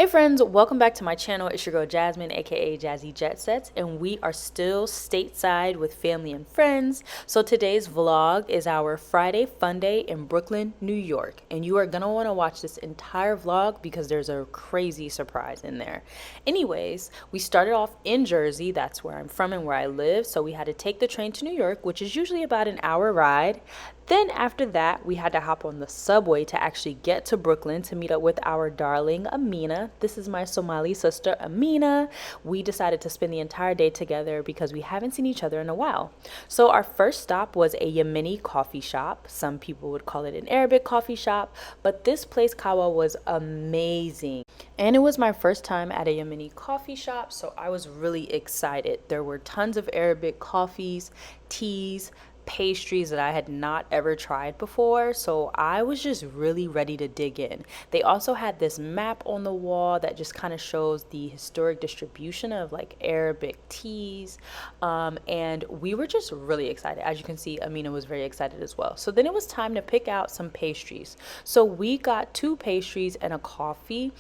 Hey friends, welcome back to my channel. It's your girl Jasmine, aka Jazzy Jet Sets, and we are still stateside with family and friends. So today's vlog is our Friday Funday in Brooklyn, New York, and you are gonna want to watch this entire vlog because there's a crazy surprise in there. Anyways, we started off in Jersey, that's where I'm from and where I live, so we had to take the train to New York, which is usually about an hour ride. Then after that, we had to hop on the subway to actually get to Brooklyn to meet up with our darling Amina. This is my Somali sister, Amina. We decided to spend the entire day together because we haven't seen each other in a while. So our first stop was a Yemeni coffee shop. Some people would call it an Arabic coffee shop, but this place, Qahwah, was amazing. And it was my first time at a Yemeni coffee shop, so I was really excited. There were tons of Arabic coffees, teas, pastries that I had not ever tried before, so I was just really ready to dig in. They also had this map on the wall that just kind of shows the historic distribution of like Arabic teas, and we were just really excited. As you can see, Amina was very excited as well. So then it was time to pick out some pastries. So we got two pastries and a coffee.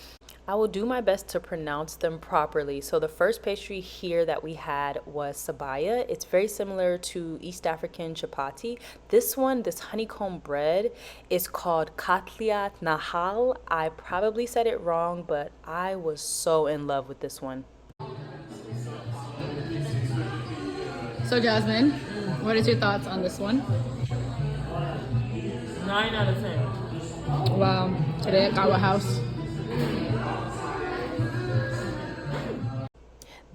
I will do my best to pronounce them properly. So the first pastry here that we had was sabaya. It's very similar to East African chapati. This one, this honeycomb bread, is called katliat nahal. I probably said it wrong, but I was so in love with this one. So Jasmine, what is your thoughts on this one? 9 out of 10. Wow, today at Qahwah House.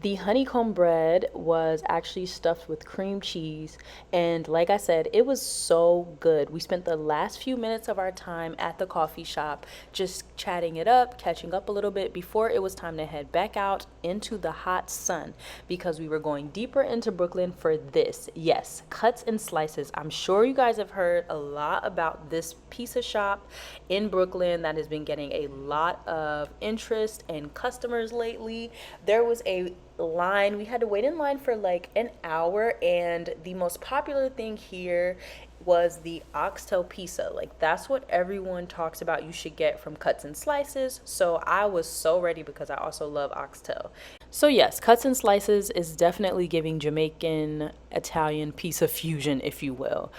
The honeycomb bread was actually stuffed with cream cheese, and like I said, it was so good. We spent the last few minutes of our time at the coffee shop just chatting it up, catching up a little bit before it was time to head back out into the hot sun because we were going deeper into Brooklyn for this. Yes, cuts and slices. I'm sure you guys have heard a lot about this pizza shop in Brooklyn that has been getting a lot of interest and customers lately. There was a line. We had to wait in line for like an hour, and the most popular thing here was the oxtail pizza. Like, that's what everyone talks about you should get from Cuts and Slices. So I was so ready because I also love oxtail. So yes, Cuts and Slices is definitely giving Jamaican Italian pizza fusion, if you will.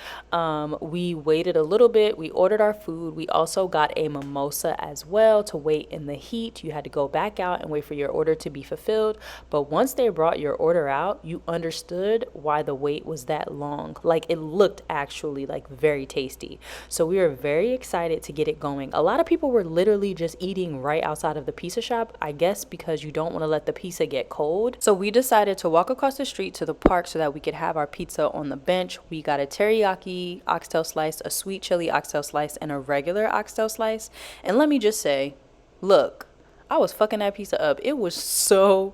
We waited a little bit. We ordered our food. We also got a mimosa as well to wait in the heat. You had to go back out and wait for your order to be fulfilled. But once they brought your order out, you understood why the wait was that long. Like, it looked actually like very tasty. So we were very excited to get it going. A lot of people were literally just eating right outside of the pizza shop, I guess because you don't want to let the pizza get cold. So we decided to walk across the street to the park so that we could have our pizza on the bench. We got a teriyaki oxtail slice, a sweet chili oxtail slice, and a regular oxtail slice. And let me just say, look, I was fucking that pizza up. It was so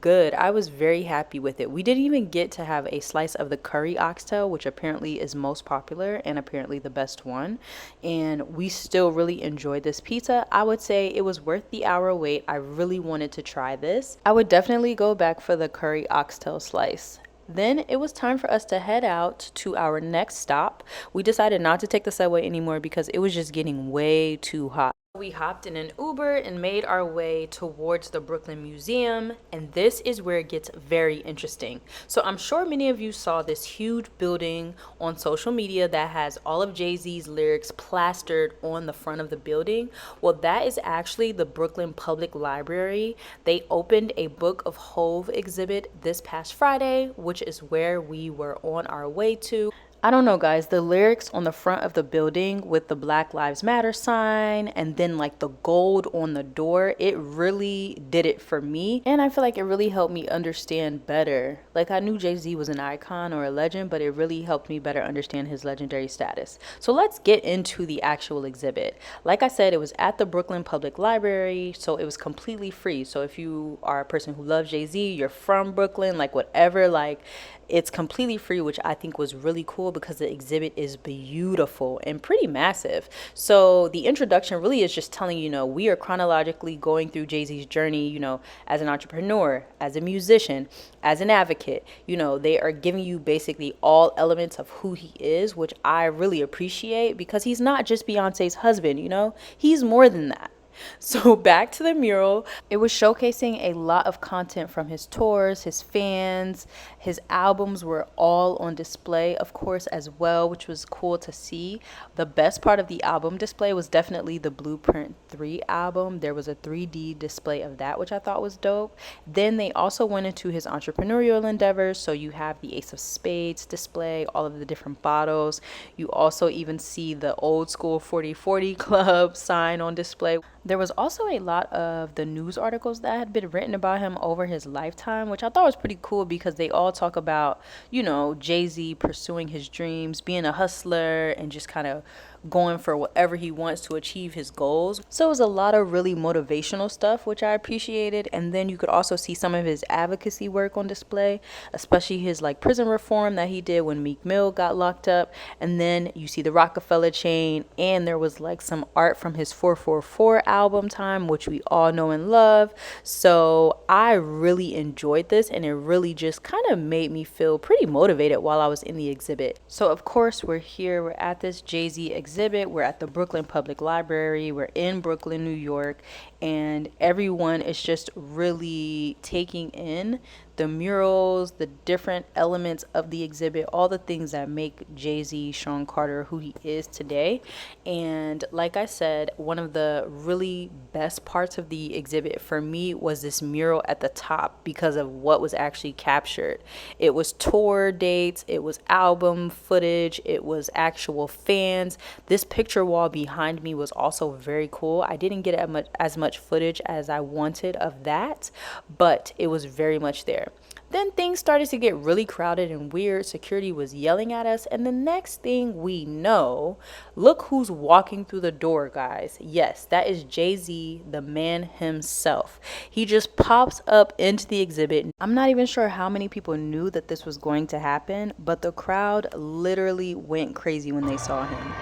good. I was very happy with it. We didn't even get to have a slice of the curry oxtail, which apparently is most popular and apparently the best one. And we still really enjoyed this pizza. I would say it was worth the hour wait. I really wanted to try this. I would definitely go back for the curry oxtail slice. Then it was time for us to head out to our next stop. We decided not to take the subway anymore because it was just getting way too hot. We hopped in an Uber and made our way towards the Brooklyn Museum, and this is where it gets very interesting. So I'm sure many of you saw this huge building on social media that has all of Jay-Z's lyrics plastered on the front of the building. Well, that is actually the Brooklyn Public Library. They opened a Book of Hov exhibit this past Friday, which is where we were on our way to. I don't know, guys, the lyrics on the front of the building with the Black Lives Matter sign and then like the gold on the door, it really did it for me. And I feel like it really helped me understand better. Like, I knew Jay-Z was an icon or a legend, but it really helped me better understand his legendary status. So let's get into the actual exhibit. Like I said, it was at the Brooklyn Public Library, so it was completely free. So if you are a person who loves Jay-Z, you're from Brooklyn, like whatever, like it's completely free, which I think was really cool because the exhibit is beautiful and pretty massive. So the introduction really is just telling you, we are chronologically going through Jay-Z's journey, as an entrepreneur, as a musician, as an advocate. They are giving you basically all elements of who he is, which I really appreciate because he's not just Beyonce's husband, he's more than that. So back to the mural. It was showcasing a lot of content from his tours, his fans, his albums were all on display, of course, as well, which was cool to see. The best part of the album display was definitely the Blueprint 3 album. There was a 3D display of that, which I thought was dope. Then they also went into his entrepreneurial endeavors. So you have the Ace of Spades display, all of the different bottles. You also even see the old school 40/40 Club sign on display. There was also a lot of the news articles that had been written about him over his lifetime, which I thought was pretty cool because they all talk about, JayZ pursuing his dreams, being a hustler, and just kind of going for whatever he wants to achieve his goals. So it was a lot of really motivational stuff, which I appreciated. And then you could also see some of his advocacy work on display, especially his like prison reform that he did when Meek Mill got locked up. And then you see the Rockefeller chain, and there was like some art from his 444 album time, which we all know and love. So I really enjoyed this, and it really just kind of made me feel pretty motivated while I was in the exhibit. So of course we're here, we're at this JayZ exhibit, we're at the Brooklyn Public Library, we're in Brooklyn, New York, and everyone is just really taking in the murals, the different elements of the exhibit, all the things that make JayZ Sean Carter who he is today. And like I said, one of the really best parts of the exhibit for me was this mural at the top because of what was actually captured. It was tour dates, it was album footage, it was actual fans. This picture wall behind me was also very cool. I didn't get as much footage as I wanted of that, but it was very much there. Then things started to get really crowded and weird. Security was yelling at us. And the next thing we know, look who's walking through the door, guys. Yes, that is JayZ, the man himself. He just pops up into the exhibit. I'm not even sure how many people knew that this was going to happen, but the crowd literally went crazy when they saw him.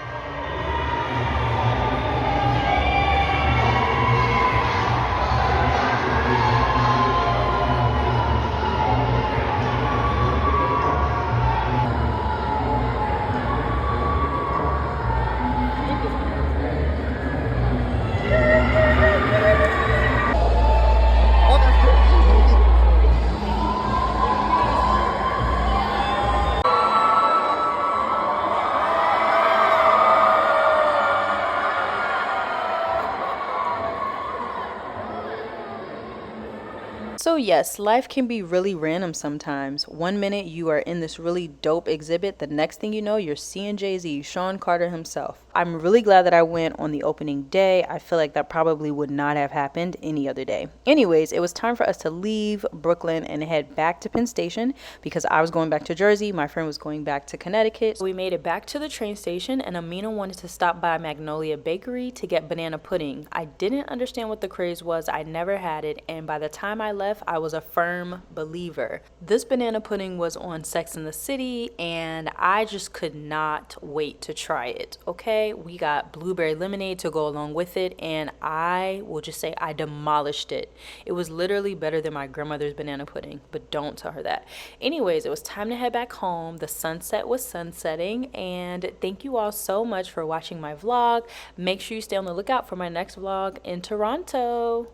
So yes, life can be really random sometimes. One minute you are in this really dope exhibit, the next thing you know, you're seeing JayZ, Sean Carter himself. I'm really glad that I went on the opening day. I feel like that probably would not have happened any other day. Anyways, it was time for us to leave Brooklyn and head back to Penn Station because I was going back to Jersey. My friend was going back to Connecticut. So we made it back to the train station, and Amina wanted to stop by Magnolia Bakery to get banana pudding. I didn't understand what the craze was. I never had it, and by the time I left, I was a firm believer. This banana pudding was on Sex and the City, and I just could not wait to try it. Okay, we got blueberry lemonade to go along with it, and I will just say I demolished it. It was literally better than my grandmother's banana pudding, but don't tell her that. Anyways, it was time to head back home. The sunset was sunsetting, and thank you all so much for watching my vlog. Make sure you stay on the lookout for my next vlog in Toronto.